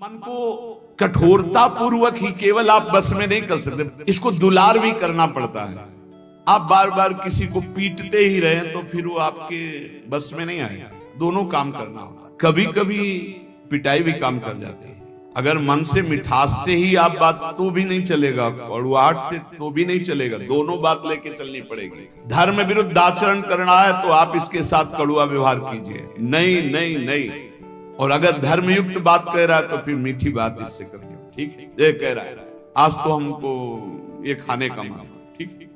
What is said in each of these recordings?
मन को कठोरता पूर्वक ही केवल आप बस में नहीं कर सकते, इसको दुलार भी करना पड़ता है। आप बार बार किसी को पीटते ही रहे तो फिर वो आपके बस में नहीं आएगा। दोनों काम करना होगा। कभी कभी पिटाई भी काम कर जाती है। अगर मन से मिठास से ही आप बात तो भी नहीं चलेगा, कड़ुआहट से तो भी नहीं चलेगा। दोनों बात लेके चलनी पड़ेगी। धर्म विरुद्ध आचरण करना है तो आप इसके साथ कड़ुआ व्यवहार कीजिए, नहीं नहीं नहीं। और अगर धर्मयुक्त बात कह रहा है तो फिर मीठी बात इससे करिए। ठीक है, ये कह रहा है आज तो हमको ये खाने का मन, ठीक है,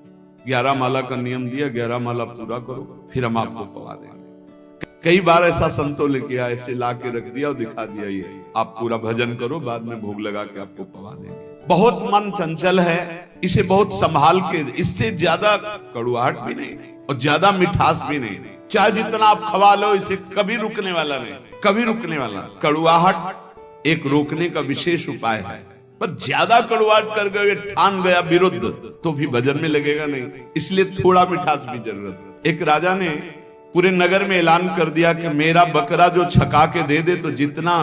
11 माला का नियम दिया, 11 माला पूरा करो फिर हम आपको पवा देंगे। कई बार ऐसा संतों ने किया, ऐसे ला के रख दिया और दिखा दिया ये आप पूरा भजन करो, बाद में भोग लगा के आपको पवा देंगे। बहुत मन चंचल है, इसे बहुत संभाल के, इससे ज्यादा कड़ुआहट भी नहीं और ज्यादा मिठास भी नहीं। चाहे जितना आप खवा लो, इसे कभी रुकने वाला नहीं, कभी रुकने वाला। कड़ुआहट एक रोकने का विशेष उपाय है, पर ज्यादा कड़ुआहट कर गए, ठान गया विरुद्ध, तो भी भजन में लगेगा नहीं। इसलिए थोड़ा मिठास भी जरूरत है। एक राजा ने पूरे नगर में ऐलान कर दिया कि मेरा बकरा जो छका के दे दे तो जितना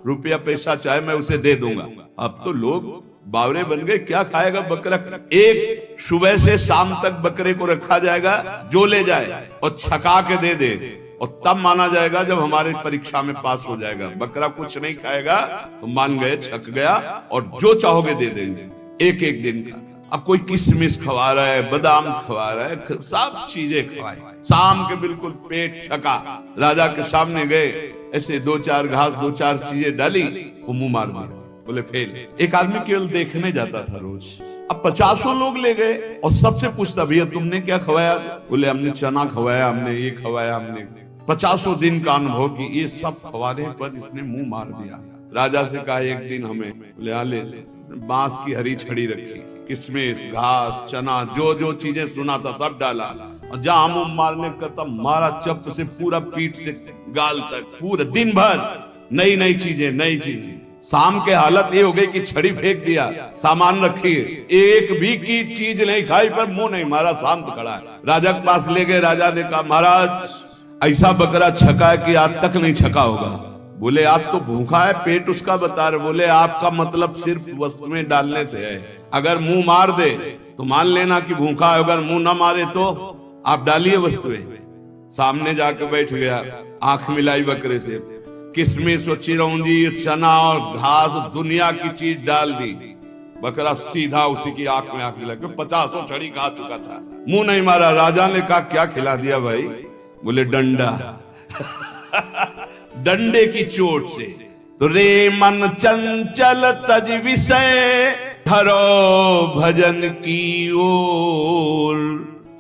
रुपया पैसा चाहे मैं उसे दे दूंगा। अब तो लोग बावरे बन गए, क्या खाएगा बकरा। एक सुबह से शाम तक बकरे को रखा जाएगा, जो ले जाए और छका के दे दे, और तब माना जाएगा जब हमारी परीक्षा में पास हो जाएगा। बकरा कुछ नहीं खाएगा तो मान गए, छक गया, और जो चाहोगे दे देंगे एक एक दिन का। अब कोई किशमिश खवा रहा है, बादाम खवा रहा है, सब चीजें खवाए। शाम के बिल्कुल पेट छका, राजा के सामने गए, ऐसे 2-4 घास 2-4 चीजें डाली, वो मुंह मार दिया, बोले फेल। एक आदमी केवल देखने जाता था रोज, अब 50 लोग ले गए और सबसे पूछता भैया तुमने क्या खवाया, बोले हमने चना खवाया, हमने ये खवाया, हमने 50 दिन का अनुभव की ये सब खवाने पर इसने मुंह मार दिया। राजा से कहा एक दिन हमें, बोले ले बांस की हरी छड़ी रखी, किशमिश, घास, चना, जो जो चीजें सुना था सब डाला, और जहां मुंह मारने का तब मारा चप से पूरा पीठ से गाल तक, पूरा दिन भर नई नई चीजें, नई चीजें। शाम के हालत ये हो गई कि छड़ी फेंक दिया, सामान रखी, एक भी की चीज नहीं खाई पर मुंह नहीं मारा, शांत खड़ा है। राजा के पास ले गए, राजा ने कहा महाराज ऐसा बकरा छका है कि आज तक नहीं छका होगा। बोले आज तो भूखा है, पेट उसका बता रहे। बोले आपका मतलब सिर्फ वस्तु में डालने से है, अगर मुंह मार दे तो मान लेना कि भूखा है, अगर मुंह ना मारे तो आप डालिए वस्तुएं। सामने जाके बैठ गया, आंख मिलाई बकरे से, किशमिश और चिरौंजी, चना और घास, दुनिया की चीज डाल दी। बकरा सीधा उसी की आंख में आंख लगे, 50 छड़ी खा चुका था, मुंह नहीं मारा। राजा ने कहा क्या खिला दिया भाई? बोले डंडा। डंडे की चोट से। तो रे मन चंचल तज विषय, धरो भजन की ओर,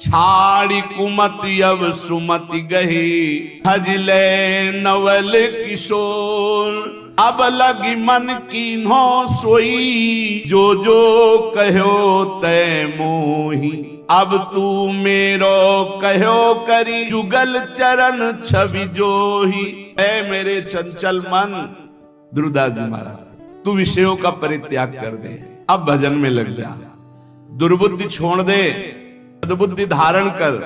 छाड़ी कुमति अब सुमति गही, हजले नवल किशोर। अब लगी मन कीन्हो सोई, जो जो कहो तय मोही। अब तू मेरो कहो करी, जुगल चरण छवि जोही। ऐ मेरे चंचल मन, दुर्दास जी महाराज, तू विषयों का परित्याग कर दे, अब भजन में लग जा, दुर्बुद्धि छोड़ दे, सद्बुद्धि धारण कर।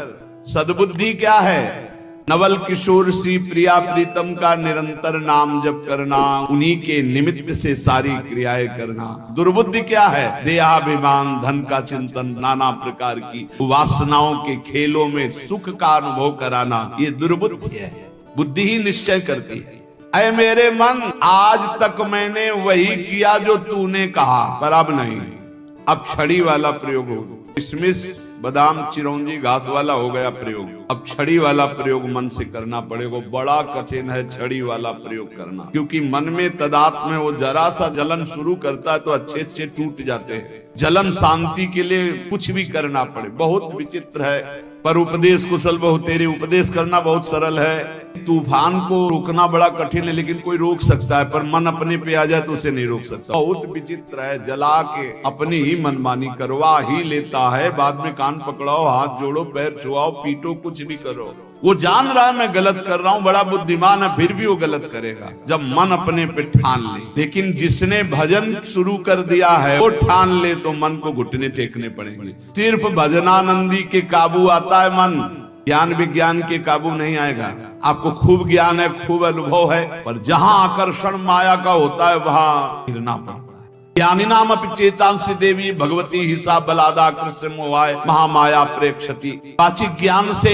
सद्बुद्धि क्या है? नवल किशोर सी प्रिया प्रीतम का निरंतर नाम जप करना, उन्हीं के निमित्त से सारी क्रियाएं करना। दुर्बुद्धि क्या है? देहाभिमान, धन का चिंतन, नाना प्रकार की वासनाओं के खेलों में सुख का अनुभव कराना, ये दुर्बुद्धि है। बुद्धि ही निश्चय करती है। ऐ मेरे मन, आज तक मैंने वही किया जो तूने कहा, पर अब नहीं। अब छड़ी वाला प्रयोग हो, किशमिश, बादाम, चिरौंजी, घास वाला हो गया प्रयोग। अब छड़ी वाला प्रयोग मन से करना पड़ेगा। बड़ा कठिन है छड़ी वाला प्रयोग करना, क्योंकि मन में तदात्म में वो जरा सा जलन शुरू करता है तो अच्छे अच्छे टूट जाते हैं। जलन शांति के लिए कुछ भी करना पड़े, बहुत विचित्र है। पर उपदेश कुशल बहु तेरे, उपदेश करना बहुत सरल है। तूफान को रोकना बड़ा कठिन है, लेकिन कोई रोक सकता है, पर मन अपने पे आ जाए तो उसे नहीं रोक सकता। बहुत विचित्र है, जला के अपनी ही मनमानी करवा ही लेता है। बाद में कान पकड़ाओ, हाथ जोड़ो, पैर छुआओ, पीटो, कुछ भी करो। वो जान रहा है मैं गलत कर रहा हूं, बड़ा बुद्धिमान है, फिर भी वो गलत करेगा जब मन अपने पे ठान ले। लेकिन जिसने भजन शुरू कर दिया है वो ठान ले तो मन को घुटने टेकने पड़ेंगे। सिर्फ भजनानंदी के काबू आता है मन, ज्ञान विज्ञान के काबू नहीं आएगा। आपको खूब ज्ञान है, खूब अनुभव है, पर जहां आकर्षण माया का होता है वहां गिरना पड़ता है। ज्ञानी नाम अपि चेतांसी देवी भगवती हिसा बलादा कृष्ण मोहाय महामाया प्रेक्षति। वाचिक ज्ञान से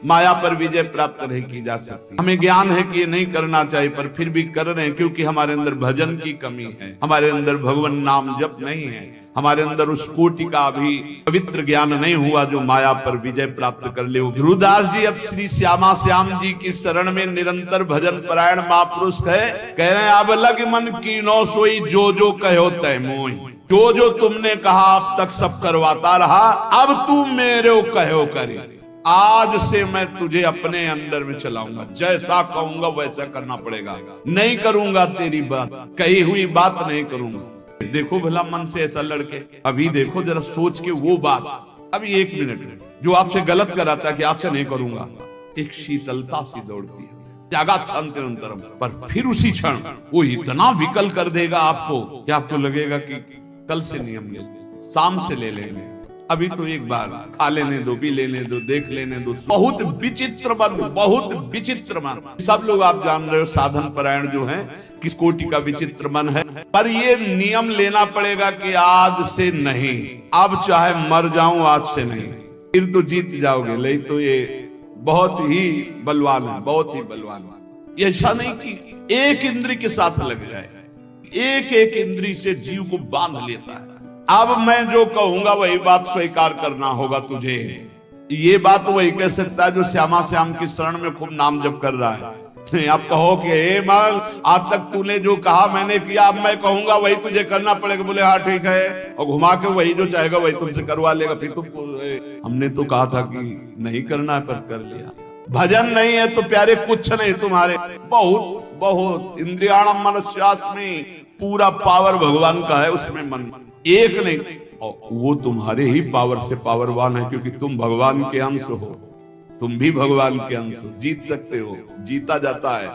माया पर विजय प्राप्त नहीं की जा सकती। हमें ज्ञान है कि ये नहीं करना चाहिए, पर फिर भी कर रहे हैं क्योंकि हमारे अंदर भजन की कमी है, हमारे अंदर भगवान नाम जप नहीं है, हमारे अंदर उस कोटि का भी पवित्र ज्ञान नहीं हुआ जो माया पर विजय प्राप्त कर ले। ध्रुवदास जी अब श्री श्यामा श्याम जी की शरण में निरंतर भजन परायण महापुरुष है। कह रहे हैं अब लग मन की नो सोई जो जो कहो तय मोई। जो जो तुमने कहा अब तक सब करवाता रहा, अब तू मेरे कहो करे। आज से मैं तुझे अपने अंदर में चलाऊंगा, जैसा कहूंगा वैसा करना पड़ेगा, नहीं करूंगा तेरी बात, कही हुई बात नहीं करूंगा। देखो भला मन से ऐसा लड़के, अभी देखो जरा सोच के वो बात, अभी 1 मिनट जो आपसे गलत कराता है कि आपसे नहीं करूंगा, एक शीतलता सी दौड़ती है त्यागा अंतरम, पर फिर उसी क्षण वो इतना विकल कर देगा आपको कि आपको लगेगा कि कल से नियम ले, शाम से ले लेंगे, अभी तो एक बार खा लेने दो, पी लेने दो, देख लेने दो। बहुत विचित्र मन, बहुत विचित्र मन। सब लोग आप जान रहे हो साधन परायण जो हैं किस कोटि का विचित्र मन है, पर ये नियम लेना पड़ेगा कि आज से नहीं, अब चाहे मर जाऊं आज से नहीं, फिर तो जीत जाओगे। नहीं तो ये बहुत ही बलवान है, बहुत ही बलवान है। ऐसा नहीं कि एक इंद्री के साथ लग जाए, एक एक इंद्री से जीव को बांध लेता है। अब मैं जो कहूंगा वही बात स्वीकार करना होगा तुझे। ये बात वही कह सकता है जो श्यामा श्याम की शरण में खूब नाम जप कर रहा है। नहीं आप कहो कि हे माल आज तक तूने जो कहा मैंने किया, अब मैं कहूंगा वही तुझे करना पड़ेगा। बोले हाँ ठीक है, और घुमा के वही जो चाहेगा वही तुमसे करवा लेगा। फिर तुम हमने तो कहा था कि नहीं करना है पर कर लिया। भजन नहीं है तो प्यारे कुछ नहीं तुम्हारे, बहुत बहुत इंद्रियाणम मनस्यास्मि, पूरा पावर भगवान का है उसमें, मन एक नहीं, और वो तुम्हारे ही पावर से पावरवान है क्योंकि तुम भगवान के अंश हो, तुम भी भगवान के अंश हो, जीत सकते हो, जीता जाता है।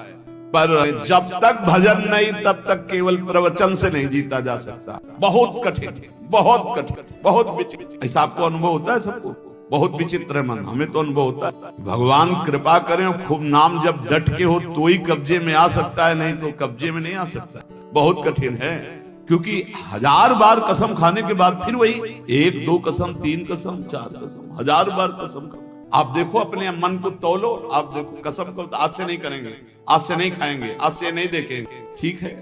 पर जब तक भजन नहीं तब तक केवल प्रवचन से नहीं जीता जा सकता। बहुत कठिन, बहुत कठिन, बहुत विचित्र। ऐसा आपको अनुभव होता है सबको? बहुत विचित्र है मन, हमें तो अनुभव होता है। भगवान कृपा करें, खूब नाम जब डट के हो तो ही कब्जे में आ सकता है, नहीं तो कब्जे में नहीं आ सकता। बहुत कठिन है क्योंकि 1000 बार कसम खाने के बाद फिर वही 1 2 कसम 3 कसम 4 कसम 1000 बार कसम खा। आप देखो अपने मन को तौलो, आप देखो कसम को आज से नहीं करेंगे, आज से नहीं खाएंगे, आज से नहीं देखेंगे, ठीक है।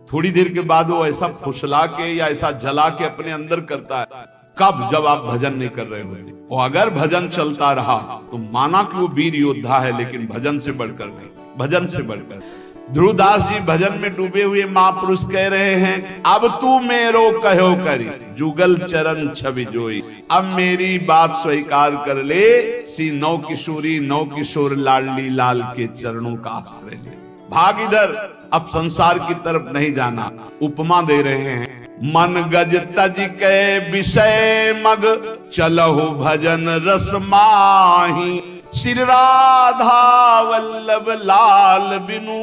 थोड़ी देर के बाद वो ऐसा फुसला के या ऐसा जला के अपने अंदर करता है। कब? जब आप भजन नहीं कर रहे होते। और अगर भजन चलता रहा तो माना कि वो वीर योद्धा है, लेकिन भजन से बढ़कर नहीं, भजन से बढ़कर। ध्रुवदास जी भजन में डूबे हुए महापुरुष कह रहे हैं अब तू मेरो कहो करी जुगल चरण छवि जोई। अब मेरी बात स्वीकार कर ले, सी नौ किशोरी नौ किशोर लाडली लाल के चरणों का आश्रय ले। भाग इधर, अब संसार की तरफ नहीं जाना। उपमा दे रहे हैं, मन गज तज के विषय मग चलहु भजन रस माही। श्री राधा वल्लभ लाल बिनु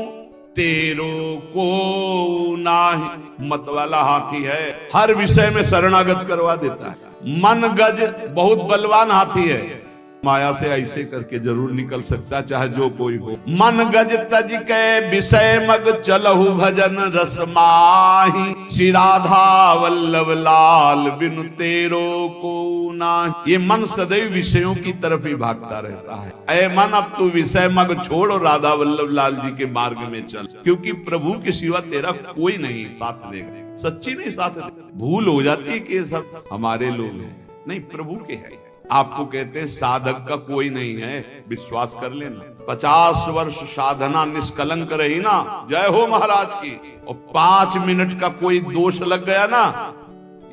तेरो को नाही। मत वाला हाथी है, हर विषय में शरणागत करवा देता है। मन गज बहुत बलवान हाथी है, माया से ऐसे करके जरूर निकल सकता है चाहे जो कोई हो। मन गज तज के विषय मग चलहु भजन रस माही। श्री राधा वल्लभ लाल बिनु तेरो को नाही। ये मन सदैव विषयों की तरफ ही भागता रहता है। ऐ मन अब तू विषय मग छोड़ और राधा वल्लभ लाल जी के मार्ग में चल, क्योंकि प्रभु के सिवा तेरा कोई नहीं साथ देगा। सच्ची नहीं साथ देगा। भूल हो जाती है कि सब हमारे लोग हैं, नहीं प्रभु के हैं। आपको कहते हैं साधक का कोई नहीं है, विश्वास कर लेना। 50 वर्ष साधना निष्कलंक रही ना, जय हो महाराज की, और 5 मिनट का कोई दोष लग गया ना,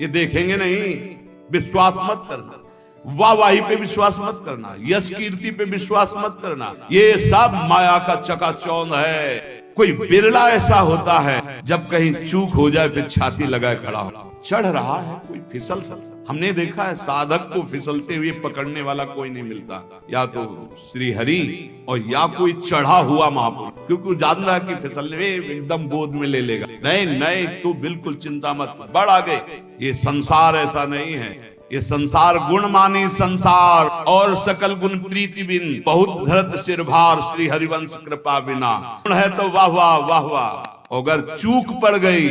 ये देखेंगे नहीं। विश्वास मत करना, वाहवाही पे विश्वास मत करना, यश कीर्ति पे विश्वास मत करना। ये सब माया का चकाचौंध है। कोई बिरला ऐसा होता है जब कहीं चूक हो जाए फिर छाती लगाए खड़ा हो। चढ़ रहा है कोई फिसल सकता। हमने देखा है साधक को फिसलते हुए पकड़ने वाला कोई नहीं मिलता, या तो श्री हरि और या कोई चढ़ा हुआ महापुरुष, क्योंकि वो जान रहा है कि फिसलने में एकदम गोद में ले लेगा। नहीं नहीं, तू बिल्कुल चिंता मत, बढ़ आगे। ये संसार ऐसा नहीं है ये संसार गुण मानी संसार और सकल गुण प्रीति बिन, बहुत धरत सिर भार श्री हरिवंश कृपा बिना। गुण है तो वाह वाह वाह वाह, अगर चूक पड़ गई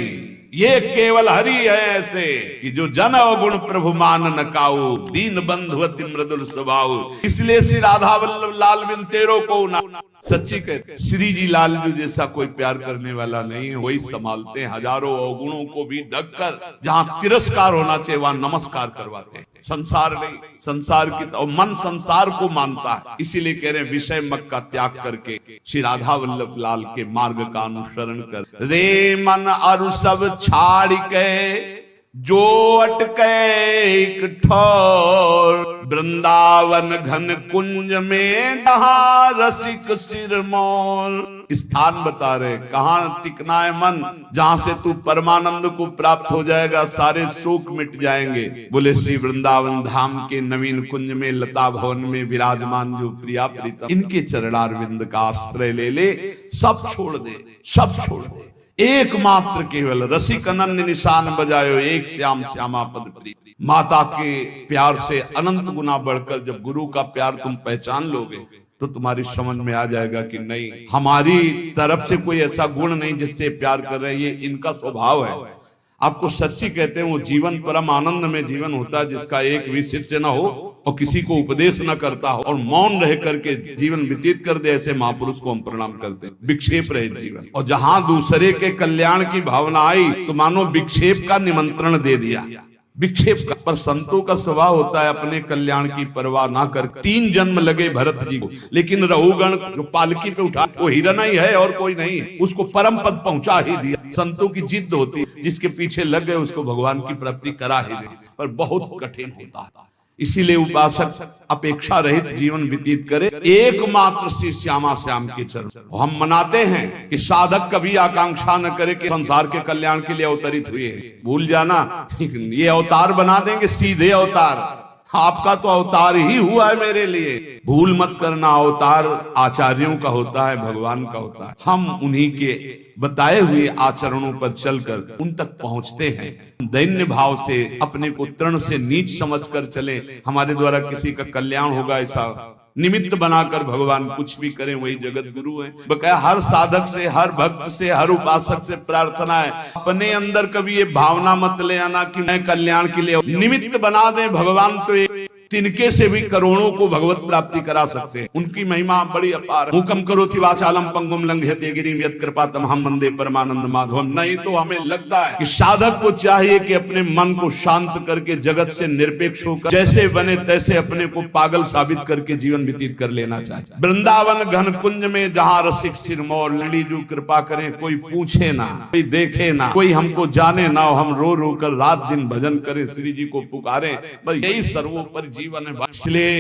ये केवल हरि है ऐसे कि जो जन अवगुण प्रभु मान न काऊ, दीन बंधु अति मृदुल स्वभाव। इसलिए श्री राधा वल्लभ लाल बिन तेरो को ना, सच्ची कहते श्री जी लाल जी जैसा कोई प्यार करने वाला नहीं है। वही संभालते हैं हजारों अवगुणों को भी ढककर, जहाँ तिरस्कार होना चाहिए वहां नमस्कार करवाते हैं। संसार नहीं, संसार की और मन संसार को मानता है। इसीलिए कह रहे हैं विषय मत का त्याग करके श्री राधा वल्लभ लाल के मार्ग का अनुसरण कर। रे मन अरु सब छाड़ के जो अटके एक ठौर, वृंदावन घन कुंज में जहां रसिक सिरमौर। स्थान बता रहे कहाँ टिकना है मन, जहां से तू परमानंद को प्राप्त हो जाएगा, सारे शोक मिट जाएंगे। बोले श्री वृंदावन धाम के नवीन कुंज में लता भवन में विराजमान जो प्रिया प्रीतम, इनके चरणारविंद का आश्रय ले ले, सब छोड़ दे, सब छोड़ दे। एकमात्र केवल रसिक अनन्य निशान बजायो, एक श्याम श्यामा पद प्रीति। माता के प्यार से अनंत गुना बढ़कर जब गुरु का प्यार तुम पहचान लोगे तो तुम्हारी समझ में आ जाएगा कि नहीं, हमारी तरफ से कोई ऐसा गुण नहीं जिससे प्यार कर रहे हैं, ये इनका स्वभाव है। आपको सच्ची कहते हैं वो जीवन परम आनंद में जीवन होता है जिसका एक भी शिष्य न हो और किसी को उपदेश न करता हो और मौन रह करके जीवन व्यतीत कर दे, ऐसे महापुरुष को हम प्रणाम करते हैं। विक्षेप रहे जीवन, और जहां दूसरे के कल्याण की भावना आई तो मानो विक्षेप का निमंत्रण दे दिया। विक्षेप का, पर संतों का स्वभाव होता है अपने कल्याण की परवाह ना कर। 3 जन्म लगे भरत जी को, लेकिन रहुगण जो पालकी पे उठा वो हिरण ही है और कोई नहीं है, उसको परम पद पहुंचा ही दिया। संतों की जिद होती है, जिसके पीछे लग गए उसको भगवान की प्राप्ति करा ही दे, पर बहुत कठिन होता है। इसीलिए उपासक अपेक्षा रहित जीवन व्यतीत करे, एकमात्र श्री श्यामा श्याम के चरण। हम मनाते हैं कि साधक कभी आकांक्षा न करे कि संसार के कल्याण के लिए अवतरित हुए, भूल जाना ये अवतार बना देंगे, सीधे अवतार। आपका तो अवतार ही हुआ है मेरे लिए, भूल मत करना। अवतार आचार्यों का होता है, भगवान का होता है। हम उन्हीं के बताए हुए आचरणों पर चलकर उन तक पहुंचते हैं। दैन्य भाव से अपने को तृण से नीच समझकर चले, हमारे द्वारा किसी का कल्याण होगा ऐसा निमित्त बनाकर भगवान कुछ भी करें, वही जगत गुरु है। बकाया हर साधक से, हर भक्त से, हर उपासक से प्रार्थना है, अपने अंदर कभी ये भावना मत ले आना कि मैं कल्याण के लिए निमित्त बना दे। भगवान तो तिनके से भी करोड़ों को भगवत प्राप्ति करा सकते हैं, उनकी महिमा बड़ी अपार। हुकम करोति वाचालम पंगुम लंघयते गिरिम यत् कृपातमहं वंदे परमानंद माधवम। नहीं तो हमें लगता है कि साधक को चाहिए कि अपने मन को शांत करके जगत से निरपेक्ष होकर जैसे बने तैसे अपने को पागल साबित करके जीवन व्यतीत कर लेना चाहिए। वृंदावन घन कुंज में जहाँ रसिक सिरमौर, लड़ी जो कृपा करें, कोई पूछे ना, कोई देखे ना, कोई हमको जाने ना, हम रो रो कर रात दिन भजन करें, श्री जी को पुकारें, बस यही सर्वोपरि जीवन है। इसलिए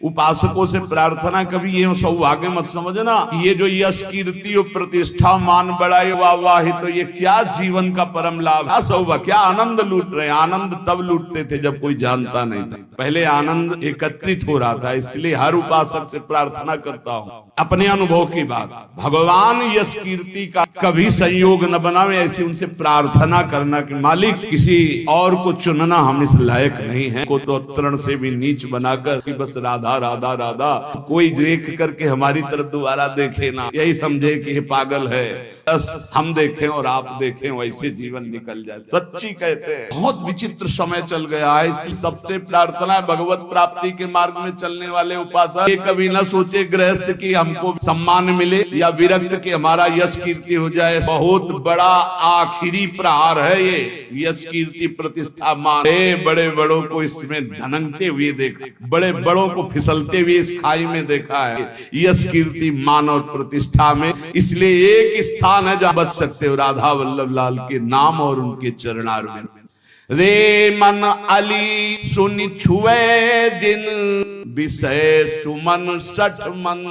उपासकों से प्रार्थना, कभी ये सौभाग्य मत समझना ये जो यश कीर्ति और प्रतिष्ठा मान बढ़ाए वाह, तो ये क्या जीवन का परम लाभ, क्या सौभाग्य, क्या आनंद लूट रहे। आनंद तब लूटते थे जब कोई जानता नहीं था, पहले आनंद एकत्रित हो रहा था। इसलिए हर उपासक से प्रार्थना करता हूँ, अपने अनुभव की बात, भगवान यश कीर्ति का कभी संयोग न बनावे, ऐसी उनसे प्रार्थना करना कि मालिक किसी और को चुनना हम इस लायक नहीं है, को तो तृण से भी नीच बनाकर कि बस राधा राधा राधा, कोई देख करके हमारी तरफ दोबारा देखे ना, यही समझे कि ये पागल है, बस हम देखें और आप देखें, वैसे जीवन निकल जाए। सच्ची कहते हैं बहुत विचित्र समय चल गया है, इसलिए सबसे प्रार्थना है भगवत प्राप्ति के मार्ग में चलने वाले उपासक ये कभी न सोचे गृहस्थ की हमको सम्मान मिले या विरक्त की हमारा यश कीर्ति हो जाए। बहुत बड़ा आखिरी प्रहार है ये यश कीर्ति प्रतिष्ठा मान। बड़े बड़ों को इसमें धनकते हुए देखा, बड़े बड़ों को फिसलते हुए इस खाई में देखा है, यश कीर्ति मान और प्रतिष्ठा में। इसलिए एक स्थान है जहां बच सकते हो, राधा वल्लभ लाल के नाम और उनके चरणारविंद। रे मन अली सुनि छुए जिन विषय सुमन सठ मन।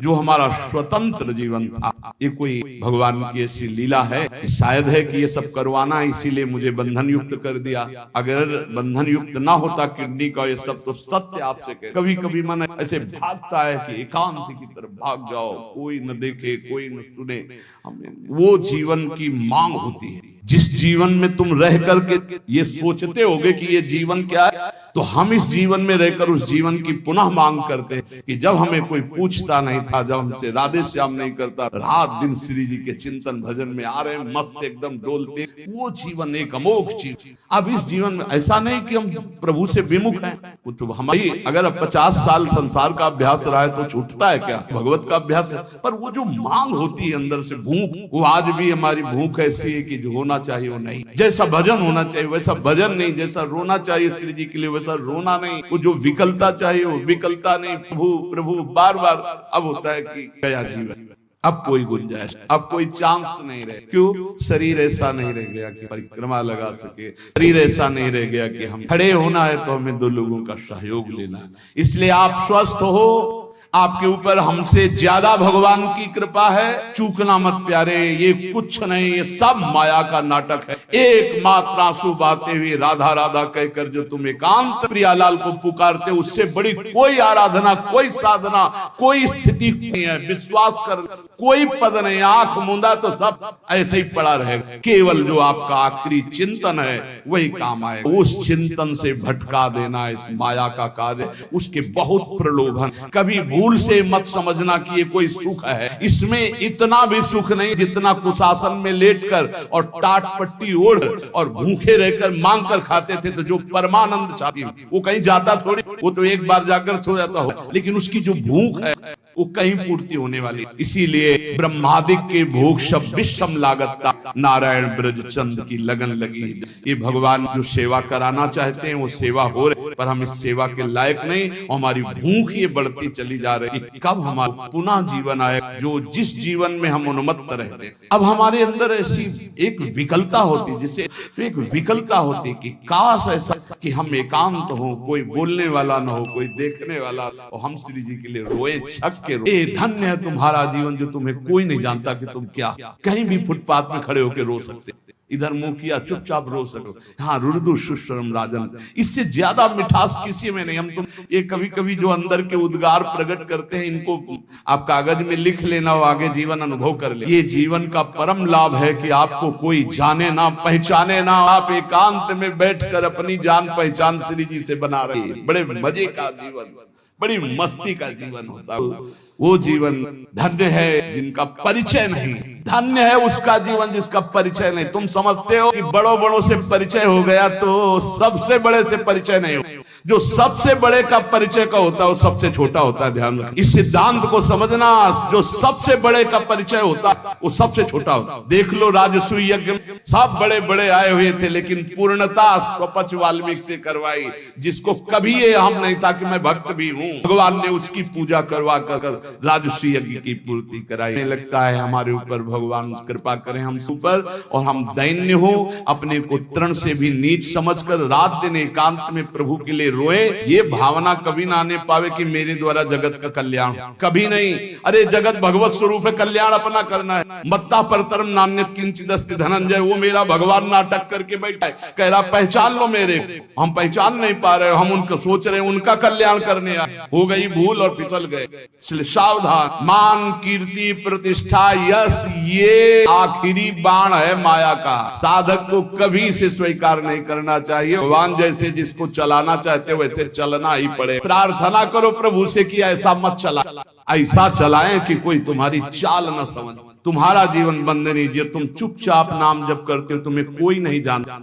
जो हमारा स्वतंत्र जीवन था, ये कोई भगवान की ऐसी लीला है, शायद है कि ये सब करवाना, इसीलिए मुझे बंधन युक्त कर दिया। अगर बंधन युक्त ना होता किडनी का ये सब, तो सत्य आपसे कह, कभी कभी मन ऐसे भागता है कि एकांत की तरफ भाग जाओ, कोई न देखे कोई न सुने, हमें वो जीवन की मांग होती है। जिस जीवन में तुम रह करके ये सोचते होगे कि ये जीवन क्या है, तो हम इस जीवन में रहकर उस जीवन की पुनः मांग करते हैं कि जब हमें कोई पूछता नहीं था, जब हमसे राधे श्याम नहीं करता, रात दिन श्री जी के चिंतन भजन में आ रहे मस्त एकदम डोलते, वो जीवन एक अमोघ चीज। अब इस जीवन में ऐसा नहीं कि हम प्रभु से विमुख हैं, वो तो हमारी अगर 50 साल संसार का अभ्यास रहा है तो छूटता है क्या, भगवत का अभ्यास है। पर वो जो मांग होती है अंदर से भूख, वो आज भी हमारी भूख ऐसी है कि जो होना चाहिए वो नहीं, जैसा भजन होना चाहिए वैसा भजन नहीं, जैसा रोना चाहिए श्री जी के लिए वैसा रोना नहीं, वो जो विकलता चाहिए वो विकलता नहीं, प्रभु प्रभु बार बार। अब होता है कि गया जीवन, अब कोई गुंजाइश, अब कोई चांस नहीं रहे। क्यों? शरीर ऐसा नहीं रह गया कि परिक्रमा लगा सके, शरीर ऐसा नहीं रह गया कि हम खड़े होना है तो हमें 2 लोगों का सहयोग लेना है। इसलिए आप स्वस्थ हो, आपके ऊपर हमसे ज्यादा भगवान की कृपा है। चूकना मत प्यारे, ये कुछ नहीं, ये सब माया का नाटक है। एकमात्र आंसू बहाते हुए राधा राधा कहकर जो तुम एकांत प्रियालाल को पुकारते, उससे बड़ी कोई आराधना, कोई साधना, कोई स्थिति नहीं है। विश्वास कर, कोई पद नहीं, आंख मूंदा तो सब ऐसे ही पड़ा रहेगा। केवल जो आपका आखिरी चिंतन है वही काम आएगा। उस चिंतन से भटका देना इस माया का कार्य, उसके बहुत प्रलोभन। कभी भूल से मत समझना कि ये कोई सुख है, इसमें इतना भी सुख नहीं जितना कुशासन में लेटकर और टाट पट्टी ओढ़ और भूखे रहकर मांग कर खाते थे। तो जो परमानंद चाहती वो कहीं जाता थोड़ी, वो तो एक बार जाकर सो जाता हो, लेकिन उसकी जो भूख है वो कहीं पूर्ति होने वाली। इसीलिए ब्रह्मादिक के भोग सब विषम लागता, नारायण ब्रज चंद की लगन लगी। ये भगवान जो सेवा कराना चाहते हैं वो सेवा हो रही, पर हम इस सेवा के लायक नहीं, हमारी भूख ये बढ़ती चली जा रही। कब हमारा पुनः जीवन आए, जो जिस जीवन में हम उन्मत्त रहते। अब हमारे अंदर ऐसी एक विकलता होती, जिसे एक विकलता होती कि काश ऐसा कि हम एकांत हो, कोई बोलने वाला ना हो, कोई देखने वाला, और हम श्री जी के लिए रोए छक के रोए। धन्य है तुम्हारा जीवन जो तुम्हें कोई नहीं जानता कि तुम क्या, कहीं भी फुटपाथ में खड़े होकर रो सकते, इधर मुंह किया चुपचाप रो सको। हाँ, रुदु सुश्रम राजन, इससे ज्यादा मिठास किसी में नहीं। हम तुम ये कभी कभी जो अंदर के उद्गार प्रकट करते हैं, इनको आप कागज में लिख लेना और आगे जीवन अनुभव कर ले। ये जीवन का परम लाभ है कि आपको कोई जाने ना, पहचाने ना, आप एकांत में बैठकर अपनी जान पहचान श्री जी से बना रहे हैं। बड़े मजे का जीवन, बड़ी मस्ती का जीवन होता है। वो जीवन धन्य है जिनका परिचय नहीं, धन्य है उसका जीवन जिसका परिचय नहीं। तुम समझते हो कि बड़ों बड़ों से परिचय हो गया तो सबसे बड़े से परिचय नहीं हो। जो सबसे बड़े का परिचय का होता है वो सबसे छोटा होता है। ध्यान रखना इस सिद्धांत को समझना, जो सबसे बड़े का परिचय होता है वो सबसे छोटा होता है। देख लो राजसूय यज्ञ, सब बड़े बड़े आए हुए थे, लेकिन पूर्णता स्वपच वाल्मीकि से करवाई, जिसको कभी ये हम नहीं था कि मैं भक्त भी हूँ। भगवान ने उसकी पूजा करवा कर राजसूय यज्ञ की पूर्ति कराई। लगता है हमारे ऊपर भगवान कृपा करें हम ऊपर, और हम दैन्य हो, अपने को तृण से भी नीच समझकर रात दिन एकांत में प्रभु के लिए रोए। ये भावना कभी ना आने पावे कि मेरे द्वारा जगत का कल्याण, कभी नहीं। अरे जगत भगवत स्वरूप है, कल्याण अपना करना है। मत्ता परतरम नान्यत किंचित् अस्ति धनंजय, वो मेरा भगवान नाटक करके बैठा है, कह रहा पहचान लो मेरे, हम पहचान नहीं पा रहे, हम उनको सोच रहे हैं उनका कल्याण करने आए, हो गई भूल और फिसल गए। इसलिए सावधान। मान, कीर्ति, प्रतिष्ठा, यश, ये आखिरी बाण है माया का। साधक को कभी इसे स्वीकार नहीं करना चाहिए। भगवान जैसे जिसको चलाना चाहते वैसे चलना ही पड़े। प्रार्थना करो प्रभु से कि ऐसा मत चला, ऐसा चलाएं कि कोई तुम्हारी चाल न समझ। तुम्हारा जीवन बंद नहीं, जो तुम चुपचाप नाम जप करते हो, तुम्हें कोई नहीं जानता,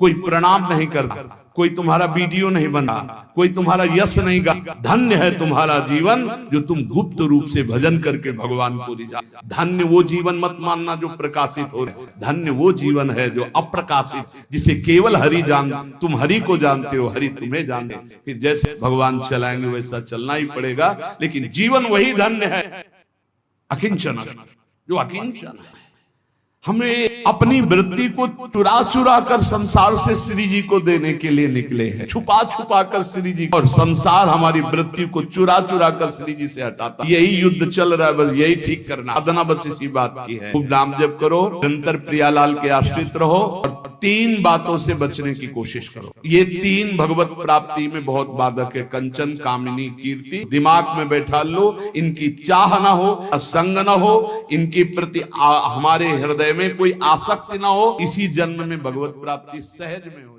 कोई प्रणाम नहीं करता, कोई तुम्हारा वीडियो नहीं बना, कोई तुम्हारा यश नहीं गा। धन्य है तुम्हारा जीवन जो तुम गुप्त रूप से भजन करके भगवान को रिझा। धन्य वो जीवन मत मानना जो प्रकाशित हो रहे, धन्य वो जीवन है जो अप्रकाशित, जिसे केवल हरि जान, तुम हरि को जानते हो, हरि तुम्हें जानते। फिर जैसे भगवान चलाएंगे वैसा चलना ही पड़ेगा, लेकिन जीवन वही धन्य है अकिंचन, जो अकिंचन है। हमें अपनी वृत्ति को चुरा चुरा कर संसार से श्री जी को देने के लिए निकले हैं, छुपा छुपा कर श्री जी, और संसार हमारी वृत्ति को चुरा चुरा कर श्री जी से हटाता। यही युद्ध चल रहा है, बस यही ठीक करना। साधना बस इसी बात की है। खूब नाम जप करो, निरंतर प्रियालाल के आश्रित रहो, और तीन बातों से बचने की कोशिश करो। ये तीन भगवत प्राप्ति में बहुत बाधक है। कंचन, कामिनी, कीर्ति। दिमाग में बैठा लो, इनकी चाह ना हो, असंग ना हो, इनके प्रति हमारे हृदय में कोई आसक्ति ना हो, इसी जन्म में भगवत प्राप्ति सहज में हो।